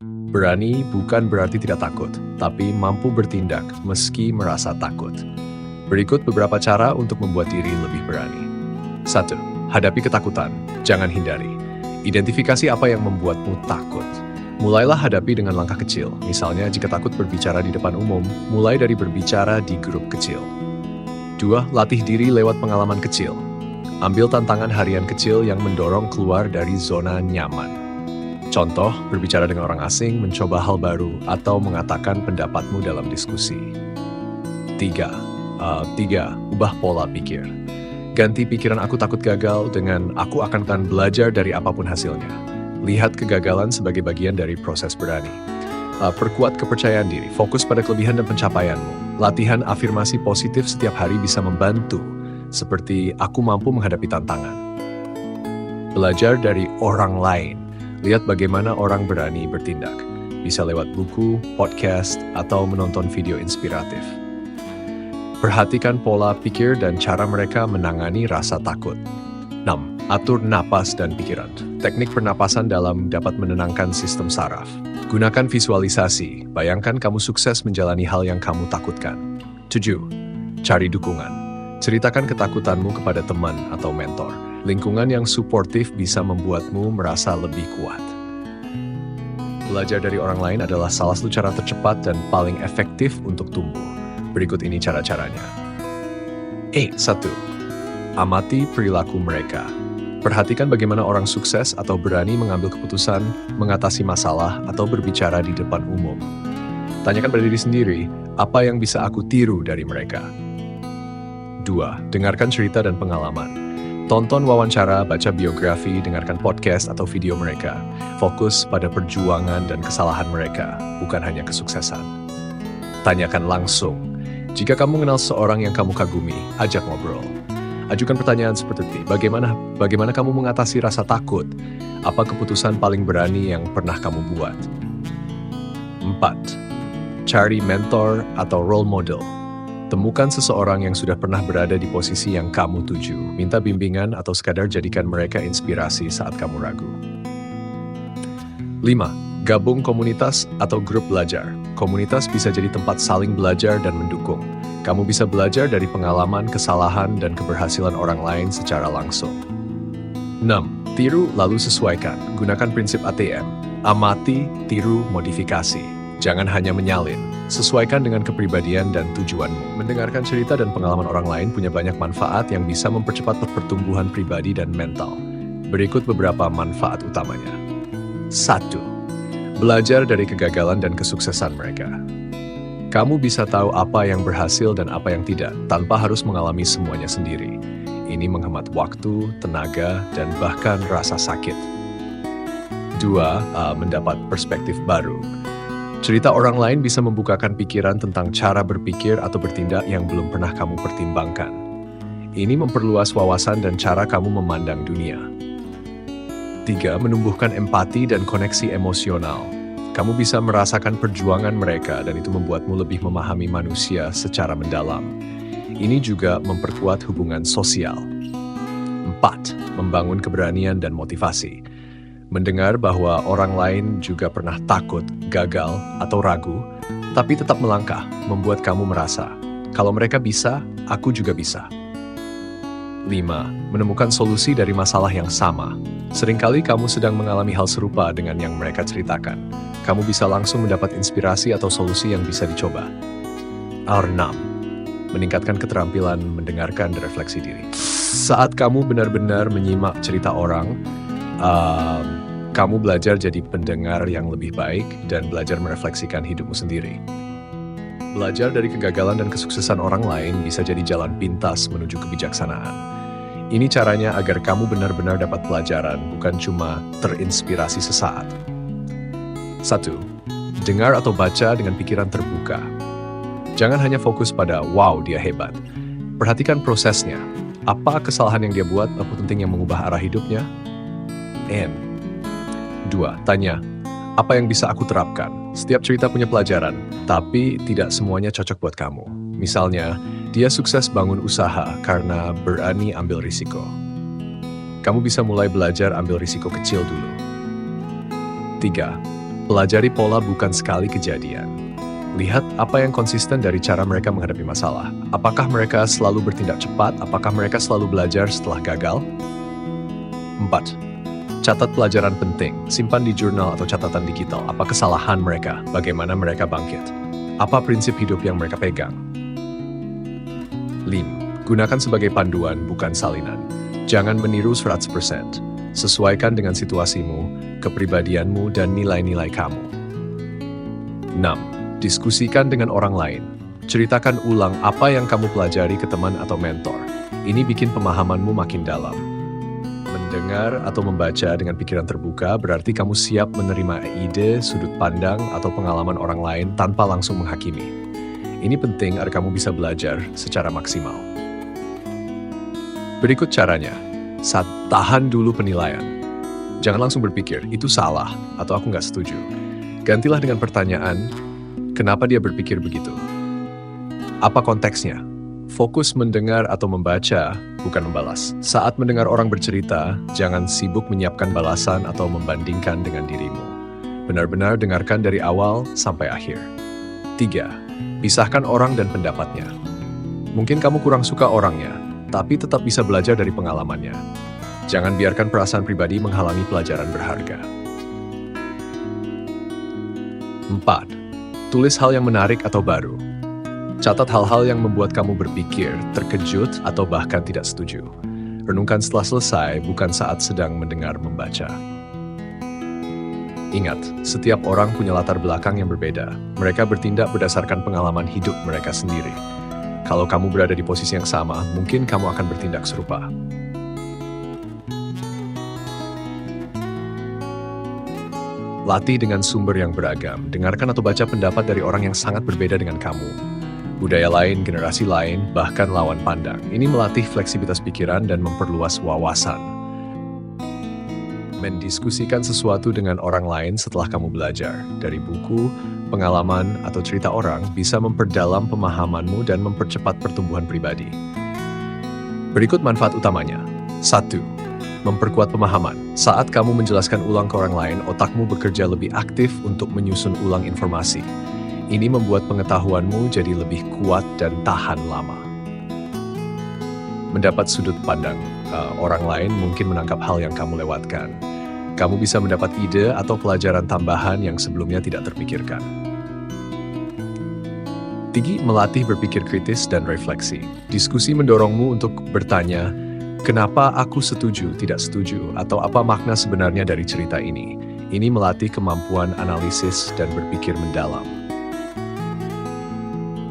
Berani bukan berarti tidak takut, tapi mampu bertindak meski merasa takut. Berikut beberapa cara untuk membuat diri lebih berani. 1. Hadapi ketakutan, jangan hindari. Identifikasi apa yang membuatmu takut. Mulailah hadapi dengan langkah kecil. Misalnya jika takut berbicara di depan umum, mulai dari berbicara di grup kecil. 2. Latih diri lewat pengalaman kecil. Ambil tantangan harian kecil yang mendorong keluar dari zona nyaman. Contoh, berbicara dengan orang asing, mencoba hal baru, atau mengatakan pendapatmu dalam diskusi. 3. Ubah pola pikir. Ganti pikiran aku takut gagal dengan aku akan belajar dari apapun hasilnya. Lihat kegagalan sebagai bagian dari proses berani. Perkuat kepercayaan diri, fokus pada kelebihan dan pencapaianmu. Latihan afirmasi positif setiap hari bisa membantu, seperti aku mampu menghadapi tantangan. Belajar dari orang lain. Lihat bagaimana orang berani bertindak. Bisa lewat buku, podcast, atau menonton video inspiratif. Perhatikan pola pikir dan cara mereka menangani rasa takut. 6. Atur napas dan pikiran. Teknik pernapasan dalam dapat menenangkan sistem saraf. Gunakan visualisasi. Bayangkan kamu sukses menjalani hal yang kamu takutkan. 7. Cari dukungan. Ceritakan ketakutanmu kepada teman atau mentor. Lingkungan yang suportif bisa membuatmu merasa lebih kuat. Belajar dari orang lain adalah salah satu cara tercepat dan paling efektif untuk tumbuh. Berikut ini cara-caranya. 1. Amati perilaku mereka. Perhatikan bagaimana orang sukses atau berani mengambil keputusan, mengatasi masalah, atau berbicara di depan umum. Tanyakan pada diri sendiri, apa yang bisa aku tiru dari mereka? 2. Dengarkan cerita dan pengalaman. Tonton wawancara, baca biografi, dengarkan podcast atau video mereka. Fokus pada perjuangan dan kesalahan mereka, bukan hanya kesuksesan. Tanyakan langsung. Jika kamu mengenal seorang yang kamu kagumi, ajak ngobrol. Ajukan pertanyaan seperti, bagaimana kamu mengatasi rasa takut? Apa keputusan paling berani yang pernah kamu buat? 4. Cari mentor atau role model. Temukan seseorang yang sudah pernah berada di posisi yang kamu tuju. Minta bimbingan atau sekadar jadikan mereka inspirasi saat kamu ragu. 5. Gabung komunitas atau grup belajar. Komunitas bisa jadi tempat saling belajar dan mendukung. Kamu bisa belajar dari pengalaman, kesalahan, dan keberhasilan orang lain secara langsung. 6. Tiru lalu sesuaikan. Gunakan prinsip ATM. Amati, tiru, modifikasi. Jangan hanya menyalin. Sesuaikan dengan kepribadian dan tujuanmu. Mendengarkan cerita dan pengalaman orang lain punya banyak manfaat yang bisa mempercepat pertumbuhan pribadi dan mental. Berikut beberapa manfaat utamanya. 1. Belajar dari kegagalan dan kesuksesan mereka. Kamu bisa tahu apa yang berhasil dan apa yang tidak, tanpa harus mengalami semuanya sendiri. Ini menghemat waktu, tenaga, dan bahkan rasa sakit. 2. Mendapat perspektif baru. Cerita orang lain bisa membukakan pikiran tentang cara berpikir atau bertindak yang belum pernah kamu pertimbangkan. Ini memperluas wawasan dan cara kamu memandang dunia. 3. Menumbuhkan empati dan koneksi emosional. Kamu bisa merasakan perjuangan mereka dan itu membuatmu lebih memahami manusia secara mendalam. Ini juga memperkuat hubungan sosial. 4. Membangun keberanian dan motivasi. Mendengar bahwa orang lain juga pernah takut, gagal, atau ragu, tapi tetap melangkah, membuat kamu merasa, kalau mereka bisa, aku juga bisa. 5. Menemukan solusi dari masalah yang sama. Seringkali kamu sedang mengalami hal serupa dengan yang mereka ceritakan. Kamu bisa langsung mendapat inspirasi atau solusi yang bisa dicoba. 6. Meningkatkan keterampilan mendengarkan dan refleksi diri. Saat kamu benar-benar menyimak cerita orang, kamu belajar jadi pendengar yang lebih baik dan belajar merefleksikan hidupmu sendiri. Belajar dari kegagalan dan kesuksesan orang lain bisa jadi jalan pintas menuju kebijaksanaan. Ini caranya agar kamu benar-benar dapat pelajaran, bukan cuma terinspirasi sesaat. 1. Dengar atau baca dengan pikiran terbuka. Jangan hanya fokus pada, wow, dia hebat. Perhatikan prosesnya. Apa kesalahan yang dia buat, apa penting yang mengubah arah hidupnya? 2. Tanya, apa yang bisa aku terapkan? Setiap cerita punya pelajaran, tapi tidak semuanya cocok buat kamu. Misalnya, dia sukses bangun usaha karena berani ambil risiko. Kamu bisa mulai belajar ambil risiko kecil dulu. 3. Pelajari pola bukan sekali kejadian. Lihat apa yang konsisten dari cara mereka menghadapi masalah. Apakah mereka selalu bertindak cepat? Apakah mereka selalu belajar setelah gagal? 4. Catat pelajaran penting. Simpan di jurnal atau catatan digital. Apa kesalahan mereka? Bagaimana mereka bangkit? Apa prinsip hidup yang mereka pegang? 5. Gunakan sebagai panduan, bukan salinan. Jangan meniru 100%. Sesuaikan dengan situasimu, kepribadianmu, dan nilai-nilai kamu. 6. Diskusikan dengan orang lain. Ceritakan ulang apa yang kamu pelajari ke teman atau mentor. Ini bikin pemahamanmu makin dalam. Mendengar atau membaca dengan pikiran terbuka berarti kamu siap menerima ide, sudut pandang, atau pengalaman orang lain tanpa langsung menghakimi. Ini penting agar kamu bisa belajar secara maksimal. Berikut caranya. 1. Tahan dulu penilaian. Jangan langsung berpikir, itu salah, atau aku nggak setuju. Gantilah dengan pertanyaan, kenapa dia berpikir begitu? Apa konteksnya? Fokus mendengar atau membaca, bukan membalas. Saat mendengar orang bercerita, jangan sibuk menyiapkan balasan atau membandingkan dengan dirimu. Benar-benar dengarkan dari awal sampai akhir. 3. Pisahkan orang dan pendapatnya. Mungkin kamu kurang suka orangnya, tapi tetap bisa belajar dari pengalamannya. Jangan biarkan perasaan pribadi menghalangi pelajaran berharga. 4. Tulis hal yang menarik atau baru. Catat hal-hal yang membuat kamu berpikir, terkejut, atau bahkan tidak setuju. Renungkan setelah selesai, bukan saat sedang mendengar membaca. Ingat, setiap orang punya latar belakang yang berbeda. Mereka bertindak berdasarkan pengalaman hidup mereka sendiri. Kalau kamu berada di posisi yang sama, mungkin kamu akan bertindak serupa. Latih dengan sumber yang beragam. Dengarkan atau baca pendapat dari orang yang sangat berbeda dengan kamu. Budaya lain, generasi lain, bahkan lawan pandang. Ini melatih fleksibilitas pikiran dan memperluas wawasan. Mendiskusikan sesuatu dengan orang lain setelah kamu belajar. Dari buku, pengalaman, atau cerita orang bisa memperdalam pemahamanmu dan mempercepat pertumbuhan pribadi. Berikut manfaat utamanya. 1. Memperkuat pemahaman. Saat kamu menjelaskan ulang ke orang lain, otakmu bekerja lebih aktif untuk menyusun ulang informasi. Ini membuat pengetahuanmu jadi lebih kuat dan tahan lama. Mendapat sudut pandang. Orang lain mungkin menangkap hal yang kamu lewatkan. Kamu bisa mendapat ide atau pelajaran tambahan yang sebelumnya tidak terpikirkan. 3. Melatih berpikir kritis dan refleksi. Diskusi mendorongmu untuk bertanya, kenapa aku setuju, tidak setuju, atau apa makna sebenarnya dari cerita ini? Ini melatih kemampuan analisis dan berpikir mendalam.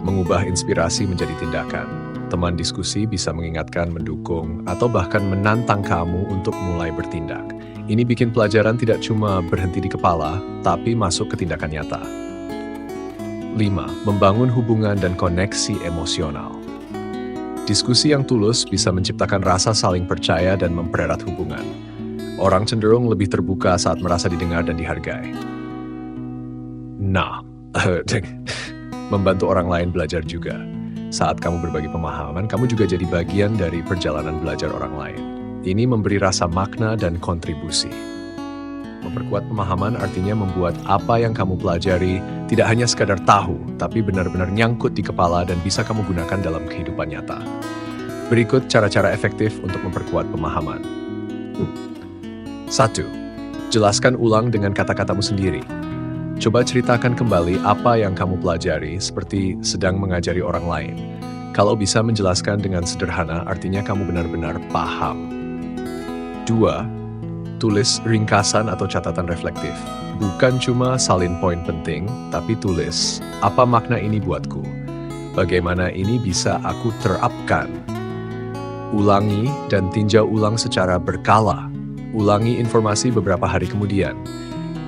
Mengubah inspirasi menjadi tindakan. Teman diskusi bisa mengingatkan, mendukung, atau bahkan menantang kamu untuk mulai bertindak. Ini bikin pelajaran tidak cuma berhenti di kepala, tapi masuk ke tindakan nyata. 5. Membangun hubungan dan koneksi emosional. Diskusi yang tulus bisa menciptakan rasa saling percaya dan mempererat hubungan. Orang cenderung lebih terbuka saat merasa didengar dan dihargai. Nah, membantu orang lain belajar juga. Saat kamu berbagi pemahaman, kamu juga jadi bagian dari perjalanan belajar orang lain. Ini memberi rasa makna dan kontribusi. Memperkuat pemahaman artinya membuat apa yang kamu pelajari tidak hanya sekadar tahu, tapi benar-benar nyangkut di kepala dan bisa kamu gunakan dalam kehidupan nyata. Berikut cara-cara efektif untuk memperkuat pemahaman. 1. Jelaskan ulang dengan kata-katamu sendiri. Coba ceritakan kembali apa yang kamu pelajari seperti sedang mengajari orang lain. Kalau bisa menjelaskan dengan sederhana, artinya kamu benar-benar paham. 2. Tulis ringkasan atau catatan reflektif. Bukan cuma salin poin penting, tapi tulis, apa makna ini buatku? Bagaimana ini bisa aku terapkan? Ulangi dan tinjau ulang secara berkala. Ulangi informasi beberapa hari kemudian.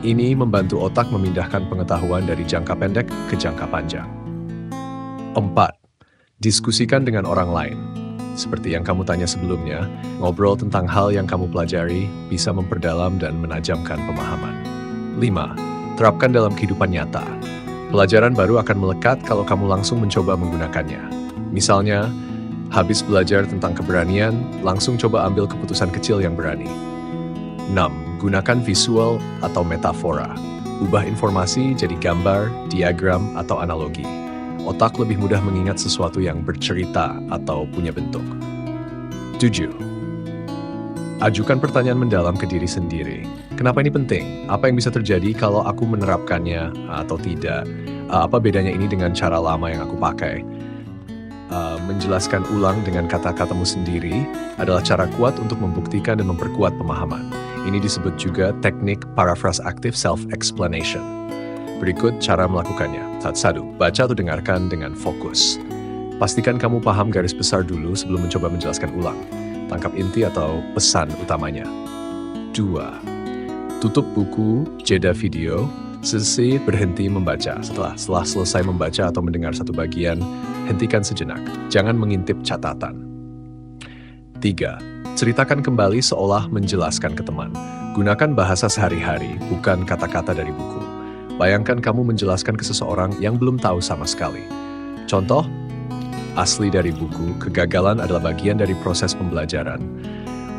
Ini membantu otak memindahkan pengetahuan dari jangka pendek ke jangka panjang. 4. Diskusikan dengan orang lain. Seperti yang kamu tanya sebelumnya, ngobrol tentang hal yang kamu pelajari bisa memperdalam dan menajamkan pemahaman. 5. Terapkan dalam kehidupan nyata. Pelajaran baru akan melekat kalau kamu langsung mencoba menggunakannya. Misalnya, habis belajar tentang keberanian, langsung coba ambil keputusan kecil yang berani. 6. Gunakan visual atau metafora. Ubah informasi jadi gambar, diagram, atau analogi. Otak lebih mudah mengingat sesuatu yang bercerita atau punya bentuk. 7. Ajukan pertanyaan mendalam ke diri sendiri. Kenapa ini penting? Apa yang bisa terjadi kalau aku menerapkannya atau tidak? Apa bedanya ini dengan cara lama yang aku pakai? Menjelaskan ulang dengan kata-katamu sendiri adalah cara kuat untuk membuktikan dan memperkuat pemahaman. Ini disebut juga teknik paraphrase active self-explanation. Berikut cara melakukannya. 1. Baca atau dengarkan dengan fokus. Pastikan kamu paham garis besar dulu sebelum mencoba menjelaskan ulang. Tangkap inti atau pesan utamanya. 2. Tutup buku, jeda video, berhenti membaca. Setelah selesai membaca atau mendengar satu bagian, hentikan sejenak. Jangan mengintip catatan. 3. Ceritakan kembali seolah menjelaskan ke teman. Gunakan bahasa sehari-hari, bukan kata-kata dari buku. Bayangkan kamu menjelaskan ke seseorang yang belum tahu sama sekali. Contoh, asli dari buku, kegagalan adalah bagian dari proses pembelajaran.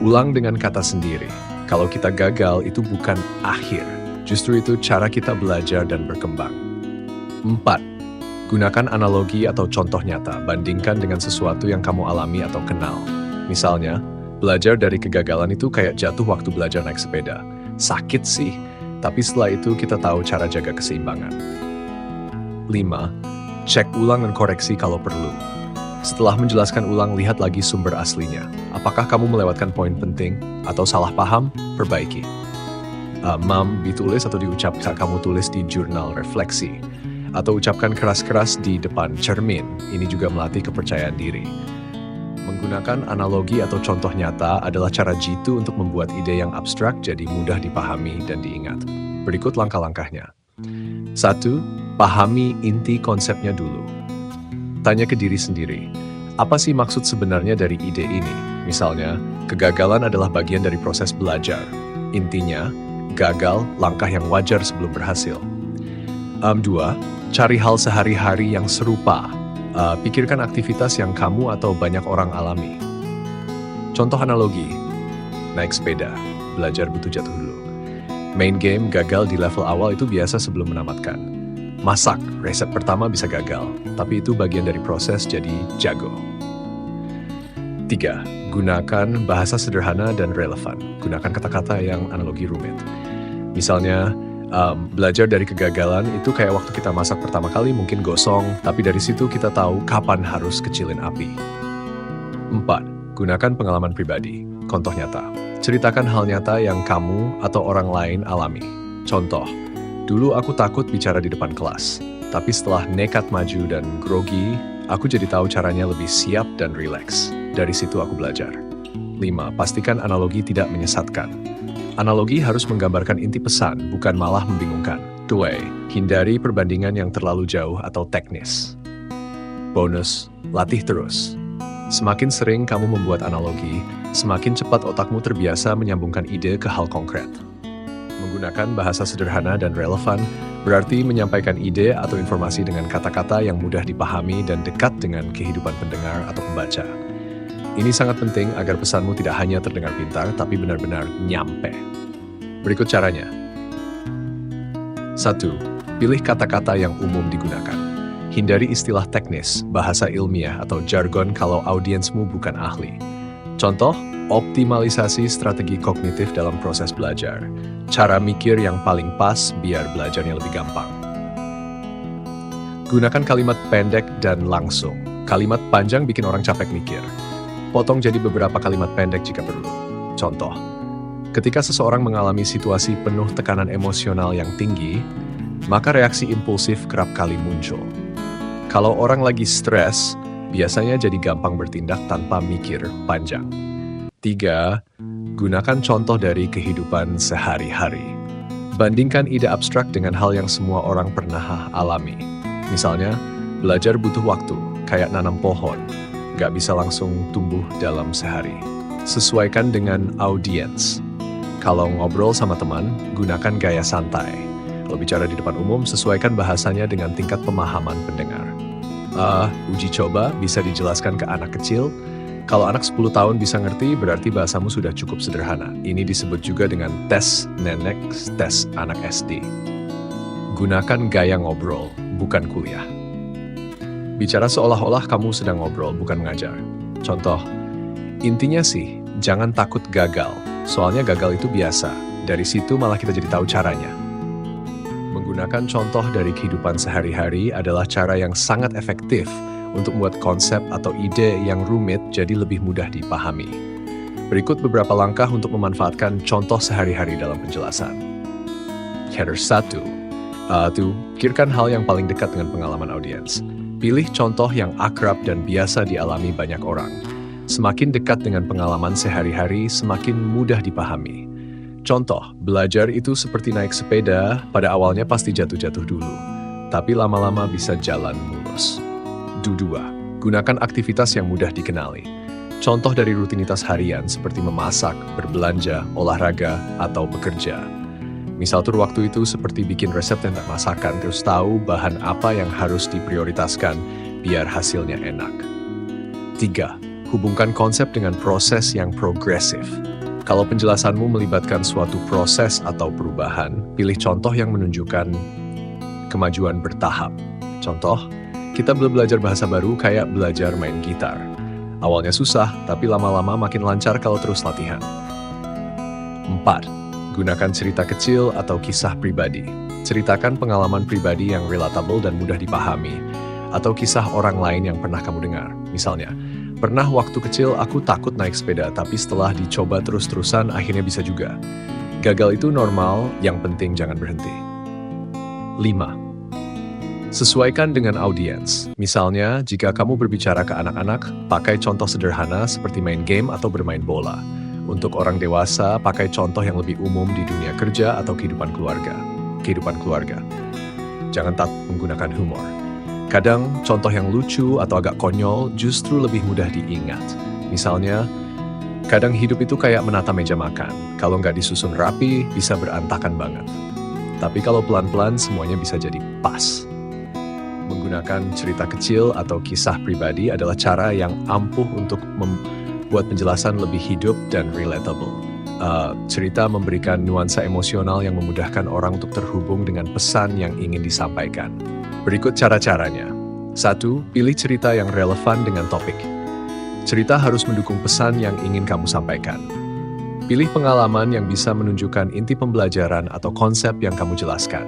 Ulang dengan kata sendiri. Kalau kita gagal, itu bukan akhir. Justru itu cara kita belajar dan berkembang. 4. Gunakan analogi atau contoh nyata. Bandingkan dengan sesuatu yang kamu alami atau kenal. Misalnya, belajar dari kegagalan itu kayak jatuh waktu belajar naik sepeda. Sakit sih, tapi setelah itu kita tahu cara jaga keseimbangan. 5. Cek ulang dan koreksi kalau perlu. Setelah menjelaskan ulang, lihat lagi sumber aslinya. Apakah kamu melewatkan poin penting atau salah paham? Perbaiki. Ditulis atau diucap saat kamu tulis di jurnal refleksi. Atau ucapkan keras-keras di depan cermin. Ini juga melatih kepercayaan diri. Menggunakan analogi atau contoh nyata adalah cara jitu untuk membuat ide yang abstrak jadi mudah dipahami dan diingat. Berikut langkah-langkahnya. 1. Pahami inti konsepnya dulu. Tanya ke diri sendiri, apa sih maksud sebenarnya dari ide ini? Misalnya, kegagalan adalah bagian dari proses belajar. Intinya, gagal langkah yang wajar sebelum berhasil. 2. Cari hal sehari-hari yang serupa. Pikirkan aktivitas yang kamu atau banyak orang alami. Contoh analogi, naik sepeda, belajar butuh jatuh dulu. Main game gagal di level awal itu biasa sebelum menamatkan. Masak, resep pertama bisa gagal, tapi itu bagian dari proses jadi jago. 3. Gunakan bahasa sederhana dan relevan. Gunakan kata-kata yang analogi rumit. Misalnya, belajar dari kegagalan itu kayak waktu kita masak pertama kali mungkin gosong, tapi dari situ kita tahu kapan harus kecilin api. 4. Gunakan pengalaman pribadi, contoh nyata. Ceritakan hal nyata yang kamu atau orang lain alami. Contoh, dulu aku takut bicara di depan kelas, tapi setelah nekat maju dan grogi, aku jadi tahu caranya lebih siap dan rileks. Dari situ aku belajar. 5. Pastikan analogi tidak menyesatkan. Analogi harus menggambarkan inti pesan, bukan malah membingungkan. 2. Hindari perbandingan yang terlalu jauh atau teknis. Bonus, latih terus. Semakin sering kamu membuat analogi, semakin cepat otakmu terbiasa menyambungkan ide ke hal konkret. Menggunakan bahasa sederhana dan relevan berarti menyampaikan ide atau informasi dengan kata-kata yang mudah dipahami dan dekat dengan kehidupan pendengar atau pembaca. Ini sangat penting agar pesanmu tidak hanya terdengar pintar, tapi benar-benar nyampe. Berikut caranya. 1. Pilih kata-kata yang umum digunakan. Hindari istilah teknis, bahasa ilmiah, atau jargon kalau audiensmu bukan ahli. Contoh, optimalisasi strategi kognitif dalam proses belajar. Cara mikir yang paling pas biar belajarnya lebih gampang. Gunakan kalimat pendek dan langsung. Kalimat panjang bikin orang capek mikir. Potong jadi beberapa kalimat pendek jika perlu. Contoh, ketika seseorang mengalami situasi penuh tekanan emosional yang tinggi, maka reaksi impulsif kerap kali muncul. Kalau orang lagi stres, biasanya jadi gampang bertindak tanpa mikir panjang. 3. Gunakan contoh dari kehidupan sehari-hari. Bandingkan ide abstrak dengan hal yang semua orang pernah alami. Misalnya, belajar butuh waktu, kayak nanam pohon. Gak bisa langsung tumbuh dalam sehari. Sesuaikan dengan audiens. Kalau ngobrol sama teman, gunakan gaya santai. Kalau bicara di depan umum, sesuaikan bahasanya dengan tingkat pemahaman pendengar. Uji coba bisa dijelaskan ke anak kecil. Kalau anak 10 tahun bisa ngerti, berarti bahasamu sudah cukup sederhana. Ini disebut juga dengan tes nenek, tes anak SD. Gunakan gaya ngobrol, bukan kuliah. Bicara seolah-olah kamu sedang ngobrol, bukan mengajar. Contoh, intinya sih, jangan takut gagal. Soalnya gagal itu biasa. Dari situ malah kita jadi tahu caranya. Menggunakan contoh dari kehidupan sehari-hari adalah cara yang sangat efektif untuk membuat konsep atau ide yang rumit jadi lebih mudah dipahami. Berikut beberapa langkah untuk memanfaatkan contoh sehari-hari dalam penjelasan. Header 1. Pikirkan hal yang paling dekat dengan pengalaman audiens. Pilih contoh yang akrab dan biasa dialami banyak orang. Semakin dekat dengan pengalaman sehari-hari, semakin mudah dipahami. Contoh, belajar itu seperti naik sepeda, pada awalnya pasti jatuh-jatuh dulu, tapi lama-lama bisa jalan mulus. 2. Gunakan aktivitas yang mudah dikenali. Contoh dari rutinitas harian seperti memasak, berbelanja, olahraga, atau bekerja. Misal tur waktu itu seperti bikin resep tentang masakan, terus tahu bahan apa yang harus diprioritaskan biar hasilnya enak. 3. Hubungkan konsep dengan proses yang progresif. Kalau penjelasanmu melibatkan suatu proses atau perubahan, pilih contoh yang menunjukkan kemajuan bertahap. Contoh, kita belajar bahasa baru kayak belajar main gitar. Awalnya susah, tapi lama-lama makin lancar kalau terus latihan. 4. Gunakan cerita kecil atau kisah pribadi. Ceritakan pengalaman pribadi yang relatable dan mudah dipahami, atau kisah orang lain yang pernah kamu dengar. Misalnya, pernah waktu kecil aku takut naik sepeda, tapi setelah dicoba terus-terusan akhirnya bisa juga. Gagal itu normal, yang penting jangan berhenti. 5. Sesuaikan dengan audiens. Misalnya, jika kamu berbicara ke anak-anak, pakai contoh sederhana seperti main game atau bermain bola. Untuk orang dewasa, pakai contoh yang lebih umum di dunia kerja atau kehidupan keluarga. Jangan takut menggunakan humor. Kadang, contoh yang lucu atau agak konyol justru lebih mudah diingat. Misalnya, kadang hidup itu kayak menata meja makan. Kalau nggak disusun rapi, bisa berantakan banget. Tapi kalau pelan-pelan, semuanya bisa jadi pas. Menggunakan cerita kecil atau kisah pribadi adalah cara yang ampuh untuk buat penjelasan lebih hidup dan relatable. Cerita memberikan nuansa emosional yang memudahkan orang untuk terhubung dengan pesan yang ingin disampaikan. Berikut cara-caranya. 1. Pilih cerita yang relevan dengan topik. Cerita harus mendukung pesan yang ingin kamu sampaikan. Pilih pengalaman yang bisa menunjukkan inti pembelajaran atau konsep yang kamu jelaskan.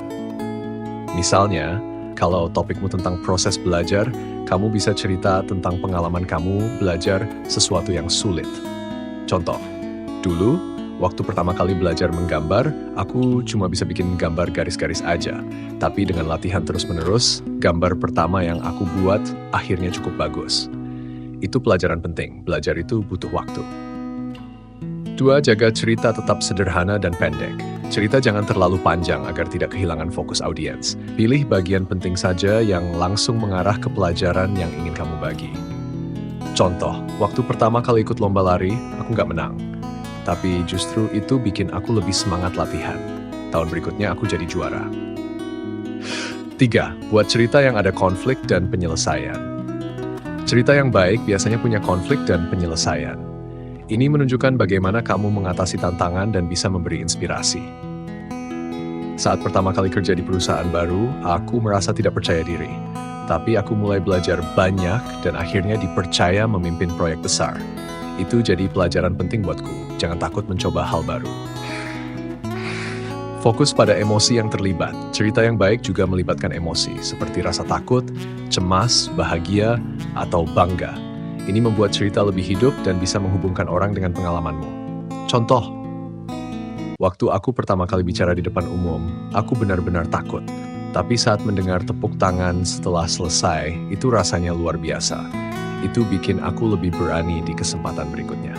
Misalnya, kalau topikmu tentang proses belajar, kamu bisa cerita tentang pengalaman kamu belajar sesuatu yang sulit. Contoh, dulu, waktu pertama kali belajar menggambar, aku cuma bisa bikin gambar garis-garis aja. Tapi dengan latihan terus-menerus, gambar pertama yang aku buat akhirnya cukup bagus. Itu pelajaran penting, belajar itu butuh waktu. 2. Jaga cerita tetap sederhana dan pendek. Cerita jangan terlalu panjang agar tidak kehilangan fokus audiens. Pilih bagian penting saja yang langsung mengarah ke pelajaran yang ingin kamu bagi. Contoh, waktu pertama kali ikut lomba lari, aku nggak menang. Tapi justru itu bikin aku lebih semangat latihan. Tahun berikutnya aku jadi juara. 3. Buat cerita yang ada konflik dan penyelesaian. Cerita yang baik biasanya punya konflik dan penyelesaian. Ini menunjukkan bagaimana kamu mengatasi tantangan dan bisa memberi inspirasi. Saat pertama kali kerja di perusahaan baru, aku merasa tidak percaya diri. Tapi aku mulai belajar banyak dan akhirnya dipercaya memimpin proyek besar. Itu jadi pelajaran penting buatku. Jangan takut mencoba hal baru. Fokus pada emosi yang terlibat. Cerita yang baik juga melibatkan emosi, seperti rasa takut, cemas, bahagia, atau bangga. Ini membuat cerita lebih hidup dan bisa menghubungkan orang dengan pengalamanmu. Contoh, waktu aku pertama kali bicara di depan umum, aku benar-benar takut. Tapi saat mendengar tepuk tangan setelah selesai, itu rasanya luar biasa. Itu bikin aku lebih berani di kesempatan berikutnya.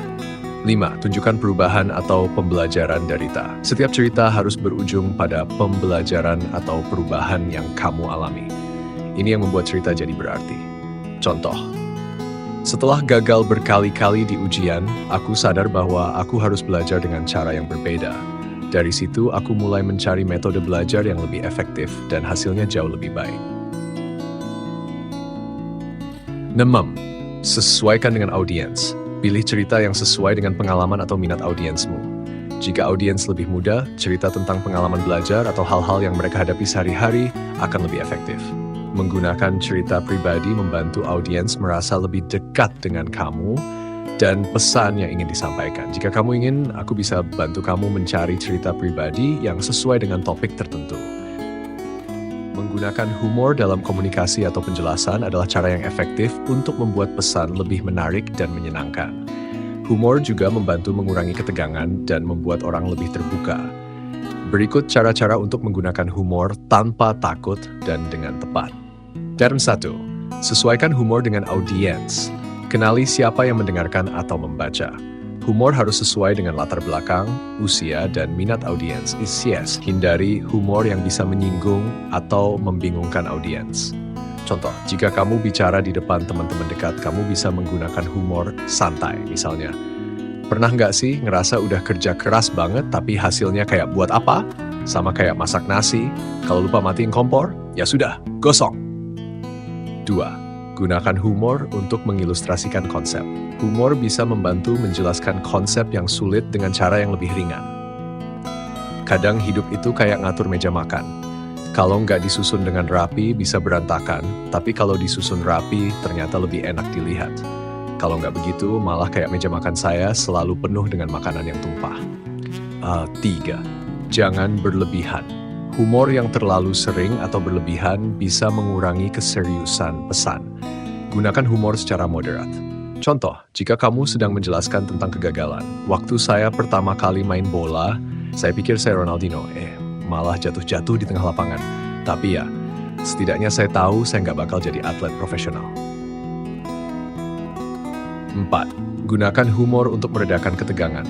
5. Tunjukkan perubahan atau pembelajaran dari cerita. Setiap cerita harus berujung pada pembelajaran atau perubahan yang kamu alami. Ini yang membuat cerita jadi berarti. Contoh, setelah gagal berkali-kali di ujian, aku sadar bahwa aku harus belajar dengan cara yang berbeda. Dari situ, aku mulai mencari metode belajar yang lebih efektif dan hasilnya jauh lebih baik. 6. Sesuaikan dengan audiens. Pilih cerita yang sesuai dengan pengalaman atau minat audiensmu. Jika audiens lebih muda, cerita tentang pengalaman belajar atau hal-hal yang mereka hadapi sehari-hari akan lebih efektif. Menggunakan cerita pribadi membantu audiens merasa lebih dekat dengan kamu dan pesan yang ingin disampaikan. Jika kamu ingin, aku bisa bantu kamu mencari cerita pribadi yang sesuai dengan topik tertentu. Menggunakan humor dalam komunikasi atau penjelasan adalah cara yang efektif untuk membuat pesan lebih menarik dan menyenangkan. Humor juga membantu mengurangi ketegangan dan membuat orang lebih terbuka. Berikut cara-cara untuk menggunakan humor tanpa takut dan dengan tepat. Term 1. Sesuaikan humor dengan audiens. Kenali siapa yang mendengarkan atau membaca. Humor harus sesuai dengan latar belakang, usia, dan minat audiens. Yes, hindari humor yang bisa menyinggung atau membingungkan audiens. Contoh, jika kamu bicara di depan teman-teman dekat, kamu bisa menggunakan humor santai. Misalnya, pernah nggak sih ngerasa udah kerja keras banget tapi hasilnya kayak buat apa? Sama kayak masak nasi, kalau lupa matiin kompor, ya sudah, gosong. 2. Gunakan humor untuk mengilustrasikan konsep. Humor bisa membantu menjelaskan konsep yang sulit dengan cara yang lebih ringan. Kadang hidup itu kayak ngatur meja makan. Kalau nggak disusun dengan rapi, bisa berantakan. Tapi kalau disusun rapi, ternyata lebih enak dilihat. Kalau nggak begitu, malah kayak meja makan saya selalu penuh dengan makanan yang tumpah. 3. Jangan berlebihan. Humor yang terlalu sering atau berlebihan bisa mengurangi keseriusan pesan. Gunakan humor secara moderat. Contoh, jika kamu sedang menjelaskan tentang kegagalan. Waktu saya pertama kali main bola, saya pikir saya Ronaldinho. Malah jatuh-jatuh di tengah lapangan. Tapi ya, setidaknya saya tahu saya nggak bakal jadi atlet profesional. 4. Gunakan humor untuk meredakan ketegangan.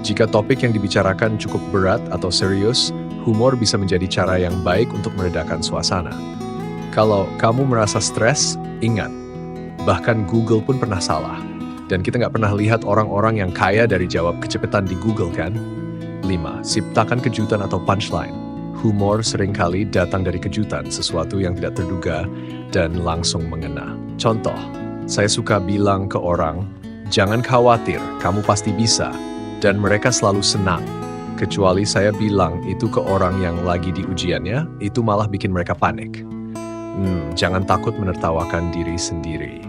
Jika topik yang dibicarakan cukup berat atau serius, humor bisa menjadi cara yang baik untuk meredakan suasana. Kalau kamu merasa stres, ingat, bahkan Google pun pernah salah. Dan kita nggak pernah lihat orang-orang yang kaya dari jawab kecepatan di Google, kan? 5. Ciptakan kejutan atau punchline. Humor seringkali datang dari kejutan, sesuatu yang tidak terduga dan langsung mengena. Contoh, saya suka bilang ke orang, jangan khawatir, kamu pasti bisa. Dan mereka selalu senang. Kecuali saya bilang itu ke orang yang lagi di ujiannya, itu malah bikin mereka panik. Jangan takut menertawakan diri sendiri.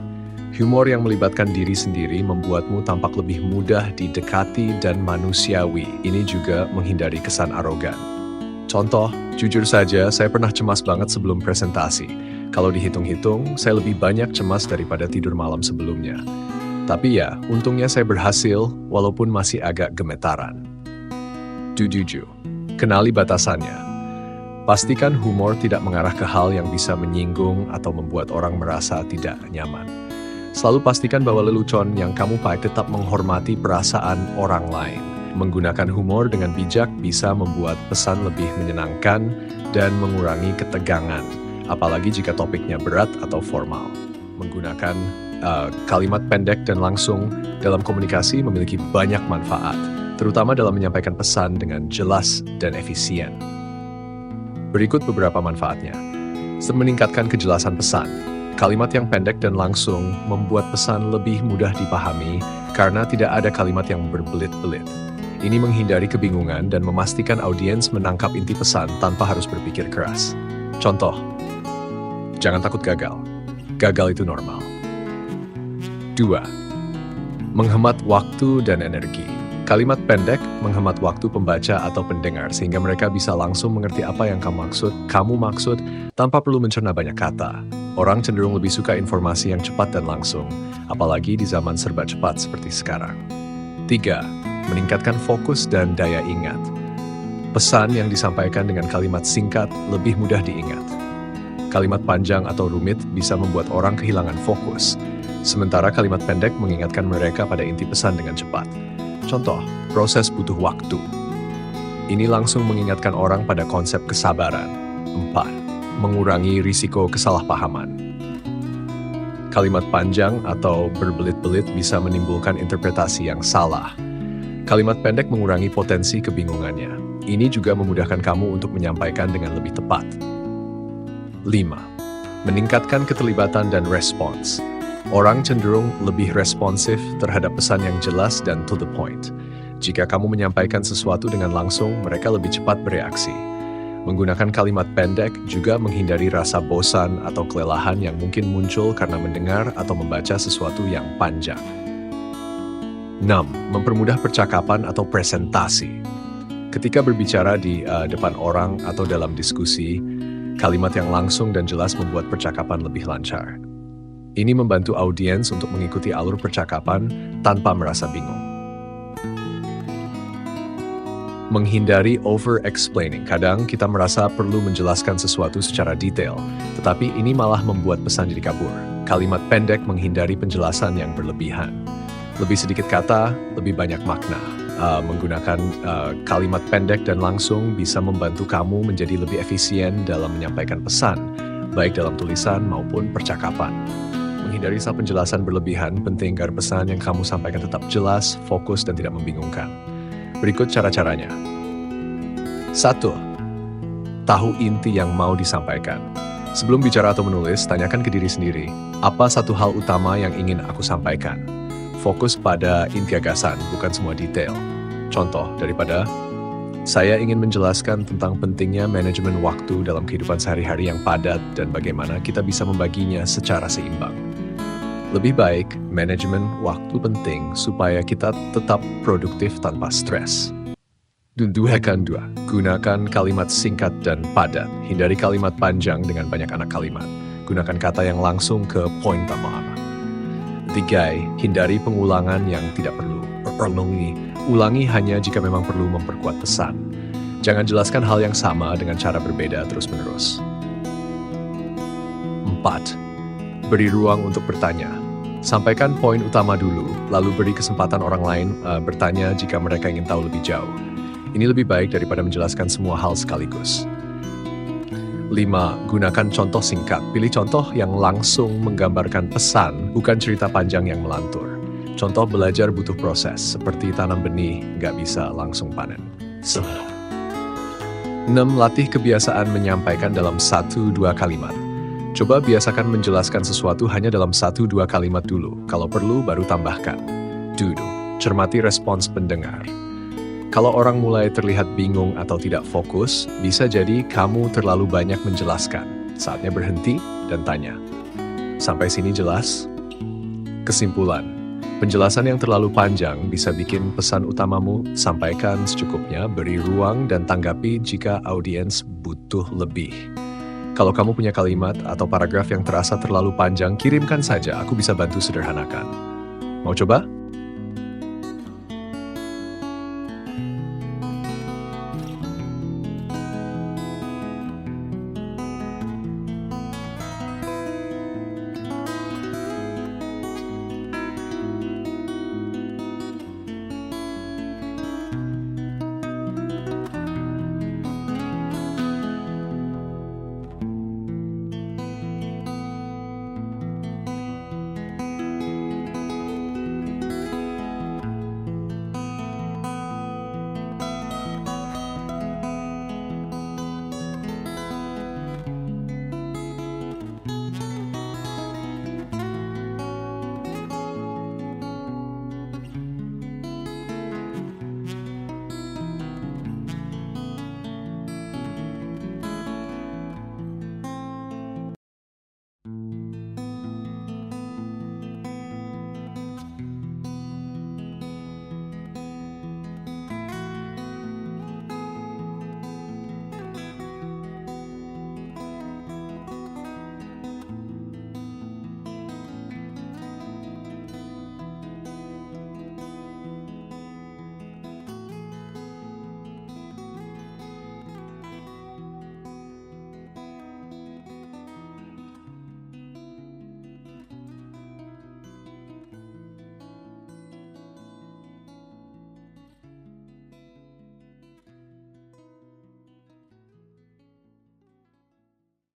Humor yang melibatkan diri sendiri membuatmu tampak lebih mudah didekati dan manusiawi. Ini juga menghindari kesan arogan. Contoh, jujur saja saya pernah cemas banget sebelum presentasi. Kalau dihitung-hitung, saya lebih banyak cemas daripada tidur malam sebelumnya. Tapi ya, untungnya saya berhasil walaupun masih agak gemetaran. 7. Kenali batasannya. Pastikan humor tidak mengarah ke hal yang bisa menyinggung atau membuat orang merasa tidak nyaman. Selalu pastikan bahwa lelucon yang kamu pakai tetap menghormati perasaan orang lain. Menggunakan humor dengan bijak bisa membuat pesan lebih menyenangkan dan mengurangi ketegangan, apalagi jika topiknya berat atau formal. Menggunakan kalimat pendek dan langsung dalam komunikasi memiliki banyak manfaat, terutama dalam menyampaikan pesan dengan jelas dan efisien. Berikut beberapa manfaatnya. Meningkatkan kejelasan pesan. Kalimat yang pendek dan langsung membuat pesan lebih mudah dipahami karena tidak ada kalimat yang berbelit-belit. Ini menghindari kebingungan dan memastikan audiens menangkap inti pesan tanpa harus berpikir keras. Contoh, jangan takut gagal. Gagal itu normal. 2. Menghemat waktu dan energi. Kalimat pendek menghemat waktu pembaca atau pendengar sehingga mereka bisa langsung mengerti apa yang kamu maksud tanpa perlu mencerna banyak kata. Orang cenderung lebih suka informasi yang cepat dan langsung, apalagi di zaman serba cepat seperti sekarang. 3. Meningkatkan fokus dan daya ingat. Pesan yang disampaikan dengan kalimat singkat lebih mudah diingat. Kalimat panjang atau rumit bisa membuat orang kehilangan fokus, sementara kalimat pendek mengingatkan mereka pada inti pesan dengan cepat. Contoh, proses butuh waktu. Ini langsung mengingatkan orang pada konsep kesabaran. 4. Mengurangi risiko kesalahpahaman. Kalimat panjang atau berbelit-belit bisa menimbulkan interpretasi yang salah. Kalimat pendek mengurangi potensi kebingungannya. Ini juga memudahkan kamu untuk menyampaikan dengan lebih tepat. 5. Meningkatkan keterlibatan dan respons. Orang cenderung lebih responsif terhadap pesan yang jelas dan to the point. Jika kamu menyampaikan sesuatu dengan langsung, mereka lebih cepat bereaksi. Menggunakan kalimat pendek juga menghindari rasa bosan atau kelelahan yang mungkin muncul karena mendengar atau membaca sesuatu yang panjang. 6. Mempermudah percakapan atau presentasi. Ketika berbicara di depan orang atau dalam diskusi, kalimat yang langsung dan jelas membuat percakapan lebih lancar. Ini membantu audiens untuk mengikuti alur percakapan tanpa merasa bingung. Menghindari over-explaining. Kadang kita merasa perlu menjelaskan sesuatu secara detail, tetapi ini malah membuat pesan jadi kabur. Kalimat pendek menghindari penjelasan yang berlebihan. Lebih sedikit kata, lebih banyak makna. Menggunakan kalimat pendek dan langsung bisa membantu kamu menjadi lebih efisien dalam menyampaikan pesan, baik dalam tulisan maupun percakapan. Menghindari saat penjelasan berlebihan penting agar pesan yang kamu sampaikan tetap jelas, fokus, dan tidak membingungkan. Berikut cara-caranya. 1. Tahu inti yang mau disampaikan. Sebelum bicara atau menulis, tanyakan ke diri sendiri, apa satu hal utama yang ingin aku sampaikan? Fokus pada inti gagasan, bukan semua detail. Contoh, daripada, saya ingin menjelaskan tentang pentingnya manajemen waktu dalam kehidupan sehari-hari yang padat dan bagaimana kita bisa membaginya secara seimbang. Lebih baik, manajemen waktu penting supaya kita tetap produktif tanpa stres. 2. Gunakan kalimat singkat dan padat. Hindari kalimat panjang dengan banyak anak kalimat. Gunakan kata yang langsung ke poin utama. 3. Hindari pengulangan yang tidak perlu. Ulangi hanya jika memang perlu memperkuat pesan. Jangan jelaskan hal yang sama dengan cara berbeda terus-menerus. 4. Beri ruang untuk bertanya. Sampaikan poin utama dulu, lalu beri kesempatan orang lain bertanya jika mereka ingin tahu lebih jauh. Ini lebih baik daripada menjelaskan semua hal sekaligus. 5. Gunakan contoh singkat. Pilih contoh yang langsung menggambarkan pesan, bukan cerita panjang yang melantur. Contoh belajar butuh proses, seperti tanam benih, nggak bisa langsung panen. 6. Latih kebiasaan menyampaikan dalam 1-2 kalimat. Coba biasakan menjelaskan sesuatu hanya dalam 1-2 kalimat dulu. Kalau perlu, baru tambahkan. Cermati respons pendengar. Kalau orang mulai terlihat bingung atau tidak fokus, bisa jadi kamu terlalu banyak menjelaskan. Saatnya berhenti dan tanya. Sampai sini jelas? Kesimpulan. Penjelasan yang terlalu panjang bisa bikin pesan utamamu, sampaikan secukupnya, beri ruang dan tanggapi jika audiens butuh lebih. Kalau kamu punya kalimat atau paragraf yang terasa terlalu panjang, kirimkan saja, aku bisa bantu sederhanakan. Mau coba?